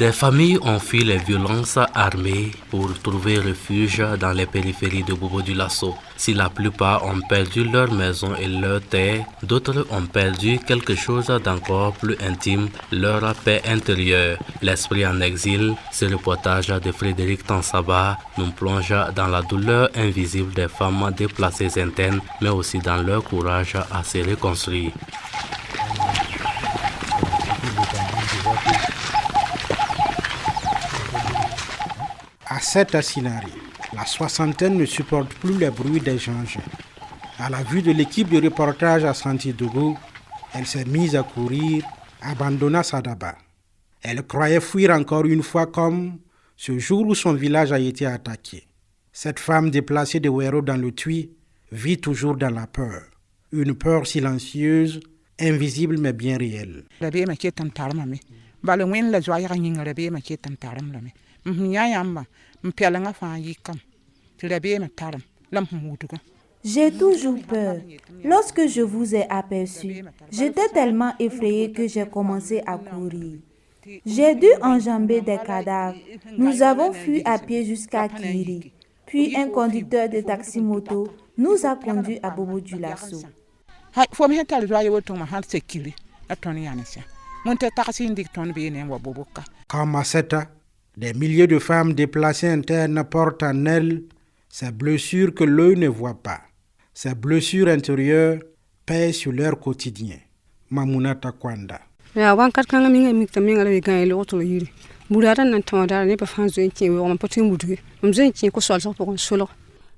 Des familles ont fui les violences armées pour trouver refuge dans les périphéries de Bobo-Dioulasso. Si la plupart ont perdu leur maison et leur terre, d'autres ont perdu quelque chose d'encore plus intime, leur paix intérieure. L'esprit en exil, ce reportage de Frédéric Tansaba nous plonge dans la douleur invisible des femmes déplacées internes, mais aussi dans leur courage à se reconstruire. À cette assignée, la soixantaine ne supporte plus les bruits des engins. À la vue de l'équipe de reportage à Santidougou, elle s'est mise à courir, abandonna Sadaba. Elle croyait fuir encore une fois comme ce jour où son village a été attaqué. Cette femme déplacée de Wero dans le Tui vit toujours dans la peur. Une peur silencieuse, invisible mais bien réelle. J'ai toujours peur. Lorsque je vous ai aperçu, j'étais tellement effrayée que j'ai commencé à courir. J'ai dû enjamber des cadavres. Nous avons fui à pied jusqu'à Kiri. Puis un conducteur de taxi-moto nous a conduits à Bobo-Dioulasso. Comme Maseta, des milliers de femmes déplacées internes portent en elles ces blessures que l'œil ne voit pas. Ces blessures intérieures pèsent sur leur quotidien. Mamouna Takwanda.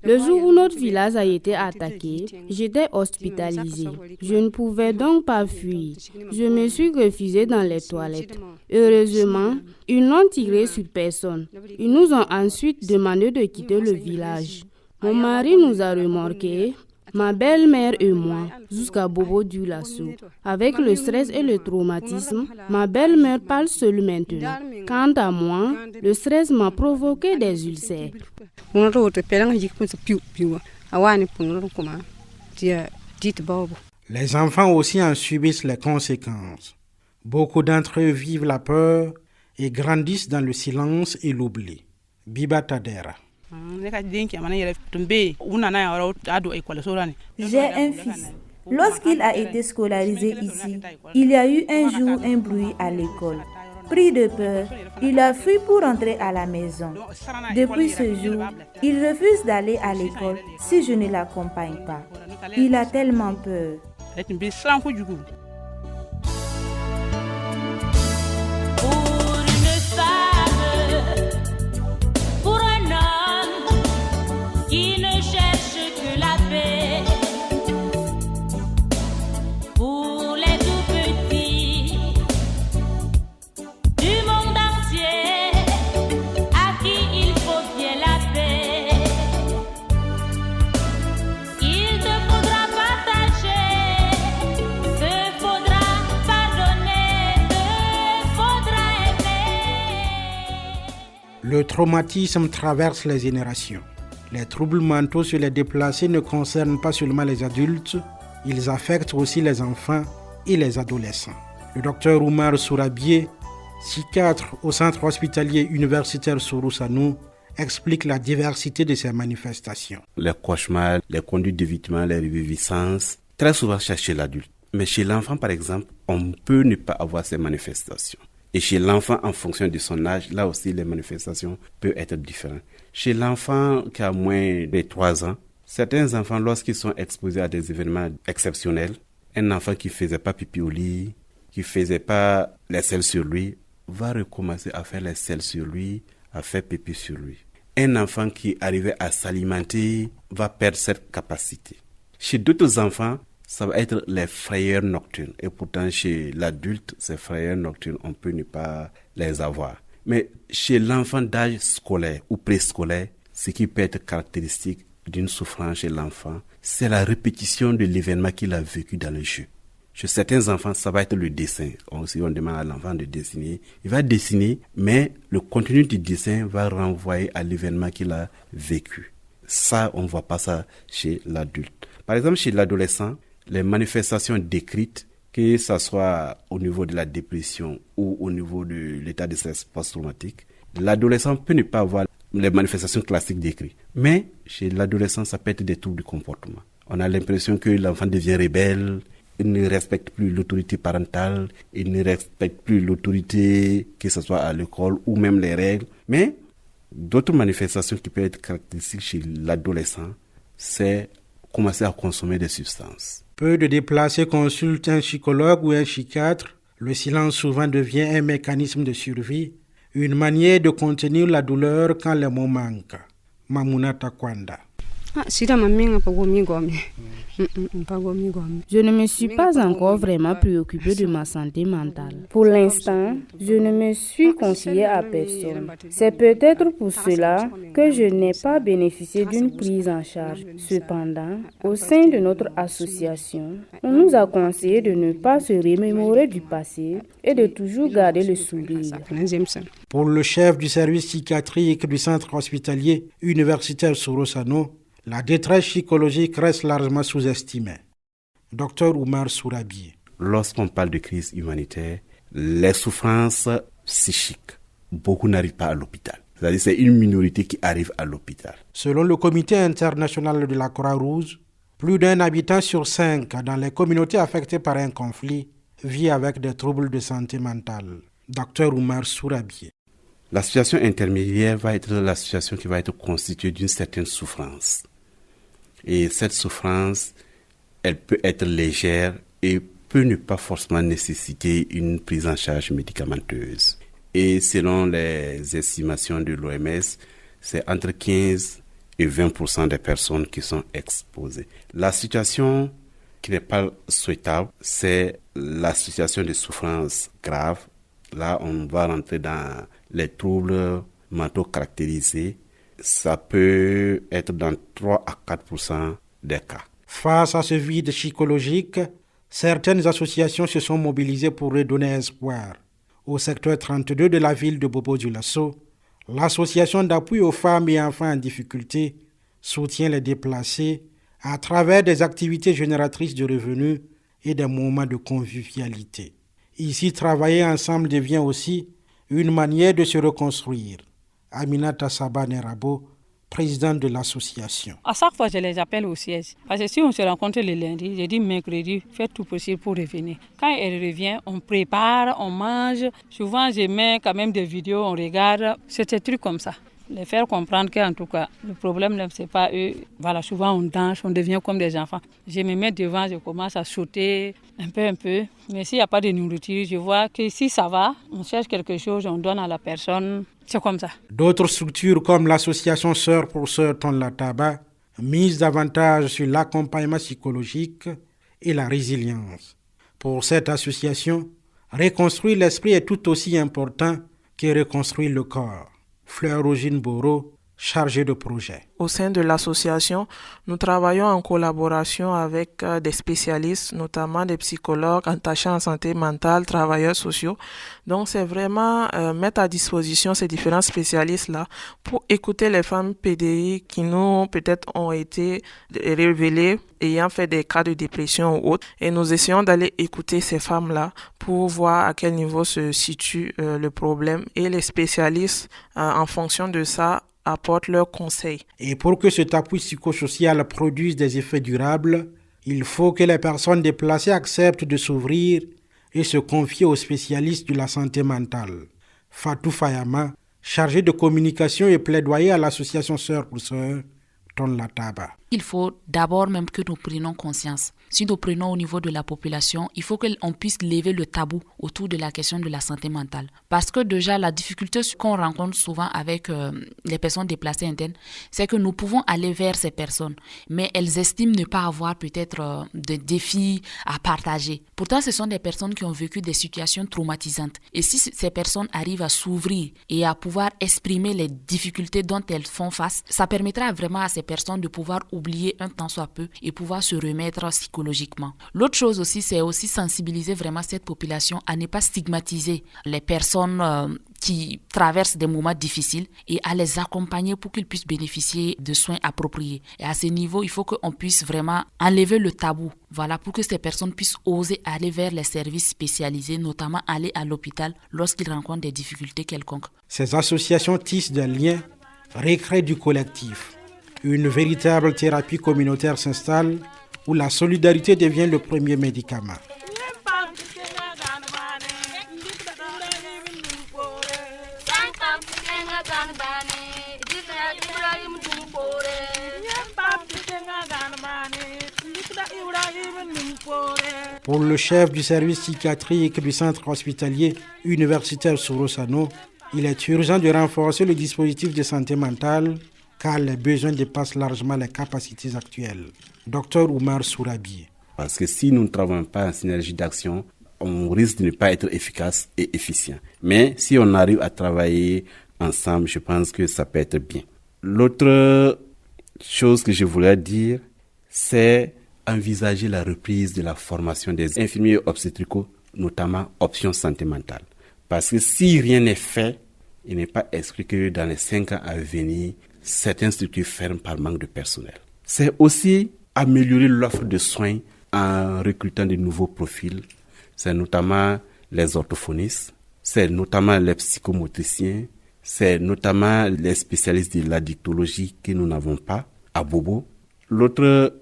Le jour où notre village a été attaqué, j'étais hospitalisée. Je ne pouvais donc pas fuir. Je me suis refusée dans les toilettes. Heureusement, ils n'ont tiré sur personne. Ils nous ont ensuite demandé de quitter le village. Mon mari nous a remorqués, ma belle-mère et moi, jusqu'à Bobo-Dioulasso. Avec le stress et le traumatisme, ma belle-mère parle seule maintenant. Quant à moi, le stress m'a provoqué des ulcères. Les enfants aussi en subissent les conséquences. Beaucoup d'entre eux vivent la peur et grandissent dans le silence et l'oubli. Biba Tadera. J'ai un fils. Lorsqu'il a été scolarisé ici, il y a eu un jour un bruit à l'école. Pris de peur, il a fui pour rentrer à la maison. Depuis ce jour, il refuse d'aller à l'école si je ne l'accompagne pas. Il a tellement peur. Le traumatisme traverse les générations. Les troubles mentaux chez les déplacés ne concernent pas seulement les adultes, ils affectent aussi les enfants et les adolescents. Le docteur Oumar Sourabié, psychiatre au centre hospitalier universitaire Sorou-Sanou, explique la diversité de ces manifestations. Les cauchemars, les conduites d'évitement, les reviviscences, très souvent chez l'adulte. Mais chez l'enfant, par exemple, on peut ne pas avoir ces manifestations. Et chez l'enfant, en fonction de son âge, là aussi, les manifestations peuvent être différentes. Chez l'enfant qui a moins de 3 ans, certains enfants, lorsqu'ils sont exposés à des événements exceptionnels, un enfant qui ne faisait pas pipi au lit, qui ne faisait pas les selles sur lui, va recommencer à faire les selles sur lui, à faire pipi sur lui. Un enfant qui arrivait à s'alimenter va perdre cette capacité. Chez d'autres enfants, ça va être les frayeurs nocturnes. Et pourtant, chez l'adulte, ces frayeurs nocturnes, on peut ne pas les avoir. Mais chez l'enfant d'âge scolaire ou préscolaire, ce qui peut être caractéristique d'une souffrance chez l'enfant, c'est la répétition de l'événement qu'il a vécu dans le jeu. Chez certains enfants, ça va être le dessin. Si on demande à l'enfant de dessiner, il va dessiner, mais le contenu du dessin va renvoyer à l'événement qu'il a vécu. Ça, on ne voit pas ça chez l'adulte. Par exemple, chez l'adolescent, les manifestations décrites que ce soit au niveau de la dépression ou au niveau de l'état de stress post-traumatique, l'adolescent peut ne pas avoir les manifestations classiques décrites. Mais chez l'adolescent, ça peut être des troubles du comportement. On a l'impression que l'enfant devient rebelle, il ne respecte plus l'autorité parentale, il ne respecte plus l'autorité, que ce soit à l'école ou même les règles. Mais d'autres manifestations qui peuvent être caractéristiques chez l'adolescent, c'est commencer à consommer des substances. Peu de déplacés consultent un psychologue ou un psychiatre. Le silence souvent devient un mécanisme de survie, une manière de contenir la douleur quand les mots manquent. Mamouna Takwanda. Je ne me suis pas encore vraiment préoccupée de ma santé mentale. Pour l'instant, je ne me suis confiée à personne. C'est peut-être pour cela que je n'ai pas bénéficié d'une prise en charge. Cependant, au sein de notre association, on nous a conseillé de ne pas se remémorer du passé et de toujours garder le sourire. Pour le chef du service psychiatrique du centre hospitalier universitaire Sorosano, la détresse psychologique reste largement sous-estimée. Dr Oumar Sourabi. Lorsqu'on parle de crise humanitaire, les souffrances psychiques, beaucoup n'arrivent pas à l'hôpital. C'est-à-dire c'est une minorité qui arrive à l'hôpital. Selon le Comité international de la Croix-Rouge, plus d'un habitant sur 5 dans les communautés affectées par un conflit vit avec des troubles de santé mentale. Dr Oumar Sourabi. La situation intermédiaire va être la situation qui va être constituée d'une certaine souffrance. Et cette souffrance, elle peut être légère et peut ne pas forcément nécessiter une prise en charge médicamenteuse. Et selon les estimations de l'OMS, c'est entre 15 et 20% des personnes qui sont exposées. La situation qui n'est pas souhaitable, c'est la situation de souffrance grave. Là, on va rentrer dans les troubles mentaux caractérisés. Ça peut être dans 3 à 4% des cas. Face à ce vide psychologique, certaines associations se sont mobilisées pour redonner espoir. Au secteur 32 de la ville de Bobo-Dioulasso, l'association d'appui aux femmes et enfants en difficulté soutient les déplacés à travers des activités génératrices de revenus et des moments de convivialité. Ici, travailler ensemble devient aussi une manière de se reconstruire. Aminata Saba-Nerabo, présidente de l'association. À chaque fois, je les appelle au siège. Parce que si on se rencontre le lundi, je dis mercredi, faites tout possible pour revenir. Quand elle revient, on prépare, on mange. Souvent, je mets quand même des vidéos, on regarde. C'est des trucs comme ça. Les faire comprendre qu'en tout cas, le problème, c'est pas eux. Voilà, souvent, on danse, on devient comme des enfants. Je me mets devant, je commence à sauter un peu. Mais s'il n'y a pas de nourriture, je vois que si ça va, on cherche quelque chose, on donne à la personne. C'est comme ça. D'autres structures comme l'association Sœurs pour Sœurs Tonne la Tabac misent davantage sur l'accompagnement psychologique et la résilience. Pour cette association, reconstruire l'esprit est tout aussi important que reconstruire le corps. Fleur Rogine Boro, chargée de projet. Au sein de l'association, nous travaillons en collaboration avec des spécialistes, notamment des psychologues attachés en santé mentale, travailleurs sociaux. Donc, c'est vraiment mettre à disposition ces différents spécialistes-là pour écouter les femmes PDI qui nous, peut-être, ont été révélées ayant fait des cas de dépression ou autres. Et nous essayons d'aller écouter ces femmes-là pour voir à quel niveau se situe le problème. Et les spécialistes, en fonction de ça, apportent leurs conseils. Et pour que cet appui psychosocial produise des effets durables, il faut que les personnes déplacées acceptent de s'ouvrir et se confier aux spécialistes de la santé mentale. Fatou Fayama, chargée de communication et plaidoyer à l'association Sœurs pour Sœurs, Tonne la Tabac. Il faut d'abord même que nous prenions conscience. Si nous prenons au niveau de la population, il faut qu'on puisse lever le tabou autour de la question de la santé mentale. Parce que déjà, la difficulté qu'on rencontre souvent avec les personnes déplacées internes, c'est que nous pouvons aller vers ces personnes, mais elles estiment ne pas avoir peut-être de défis à partager. Pourtant, ce sont des personnes qui ont vécu des situations traumatisantes. Et si ces personnes arrivent à s'ouvrir et à pouvoir exprimer les difficultés dont elles font face, ça permettra vraiment à ces personnes de pouvoir oublier un temps soit peu et pouvoir se remettre psychologiquement. L'autre chose aussi, c'est aussi sensibiliser vraiment cette population à ne pas stigmatiser les personnes qui traversent des moments difficiles et à les accompagner pour qu'ils puissent bénéficier de soins appropriés. Et à ce niveau, il faut qu'on puisse vraiment enlever le tabou, voilà, pour que ces personnes puissent oser aller vers les services spécialisés, notamment aller à l'hôpital lorsqu'ils rencontrent des difficultés quelconques. Ces associations tissent des liens, recréent du collectif. Une véritable thérapie communautaire s'installe où la solidarité devient le premier médicament. Pour le chef du service psychiatrique du centre hospitalier universitaire Sorosano, il est urgent de renforcer le dispositif de santé mentale car les besoins dépassent largement les capacités actuelles. Dr Oumar Sourabi. Parce que si nous ne travaillons pas en synergie d'action, on risque de ne pas être efficace et efficient. Mais si on arrive à travailler ensemble, je pense que ça peut être bien. L'autre chose que je voulais dire, c'est envisager la reprise de la formation des infirmiers obstétricaux, notamment option santé mentale. Parce que si rien n'est fait, il n'est pas exclu que dans les 5 ans à venir, certaines structures ferment par manque de personnel. C'est aussi améliorer l'offre de soins en recrutant de nouveaux profils. C'est notamment les orthophonistes, c'est notamment les psychomotriciens, c'est notamment les spécialistes de l'addictologie que nous n'avons pas à Bobo. L'autre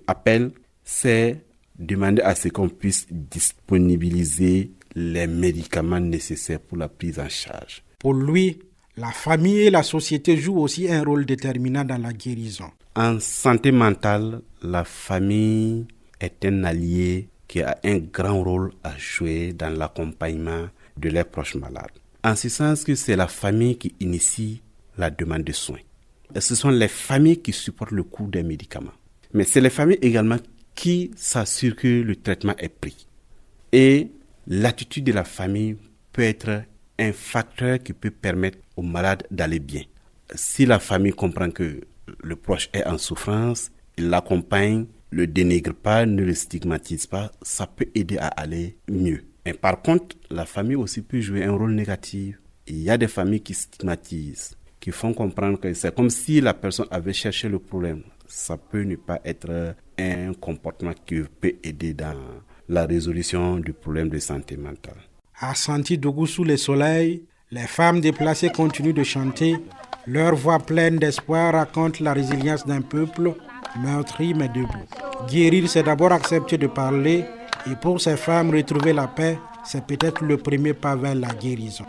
appel, c'est demander à ce qu'on puisse disponibiliser les médicaments nécessaires pour la prise en charge. Pour lui, la famille et la société jouent aussi un rôle déterminant dans la guérison. En santé mentale, la famille est un allié qui a un grand rôle à jouer dans l'accompagnement de leurs proches malades. En ce sens que c'est la famille qui initie la demande de soins. Et ce sont les familles qui supportent le coût des médicaments. Mais c'est les familles également qui s'assurent que le traitement est pris. Et l'attitude de la famille peut être un facteur qui peut permettre aux malades d'aller bien. Si la famille comprend que le proche est en souffrance, il l'accompagne, ne le dénigre pas, ne le stigmatise pas, ça peut aider à aller mieux. Mais par contre, la famille aussi peut jouer un rôle négatif. Il y a des familles qui stigmatisent, qui font comprendre que c'est comme si la personne avait cherché le problème. Ça peut ne pas être un comportement qui peut aider dans la résolution du problème de santé mentale. À Santidougou sous le soleil, les femmes déplacées continuent de chanter. Leur voix pleine d'espoir raconte la résilience d'un peuple meurtri mais debout. Guérir, c'est d'abord accepter de parler. Et pour ces femmes, retrouver la paix, c'est peut-être le premier pas vers la guérison.